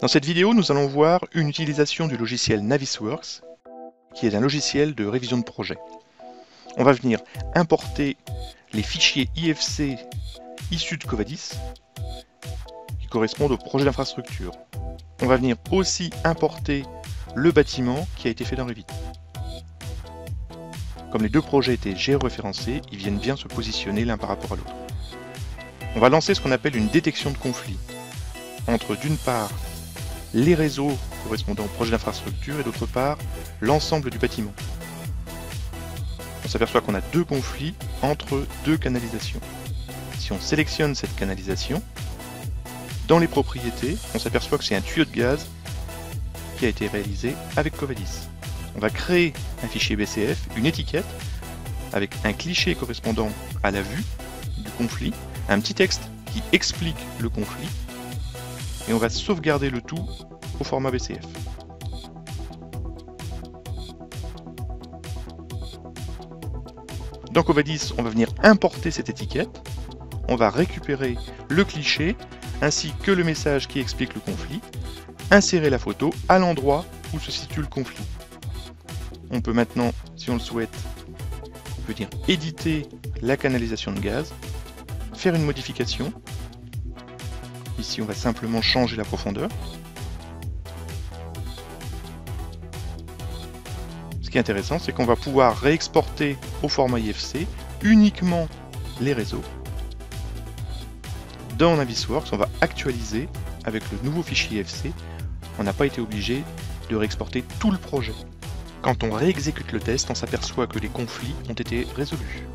Dans cette vidéo, nous allons voir une utilisation du logiciel Navisworks, qui est un logiciel de révision de projet. On va venir importer les fichiers IFC issus de Covadis, qui correspondent au projet d'infrastructure. On va venir aussi importer le bâtiment qui a été fait dans Revit. Comme les deux projets étaient géoréférencés, ils viennent bien se positionner l'un par rapport à l'autre. On va lancer ce qu'on appelle une détection de conflit entre, d'une part, les réseaux correspondant au projet d'infrastructure et d'autre part, l'ensemble du bâtiment. On s'aperçoit qu'on a deux conflits entre deux canalisations. Si on sélectionne cette canalisation, dans les propriétés, on s'aperçoit que c'est un tuyau de gaz qui a été réalisé avec Covadis. On va créer un fichier BCF, une étiquette, avec un cliché correspondant à la vue du conflit, un petit texte qui explique le conflit, et on va sauvegarder le tout au format BCF. Dans Covadis, on va venir importer cette étiquette, on va récupérer le cliché, ainsi que le message qui explique le conflit, insérer la photo à l'endroit où se situe le conflit. On peut maintenant, si on le souhaite, venir éditer la canalisation de gaz, faire une modification. Ici, on va simplement changer la profondeur. Ce qui est intéressant, c'est qu'on va pouvoir réexporter au format IFC uniquement les réseaux. Dans Navisworks, on va actualiser avec le nouveau fichier IFC. On n'a pas été obligé de réexporter tout le projet. Quand on réexécute le test, on s'aperçoit que les conflits ont été résolus.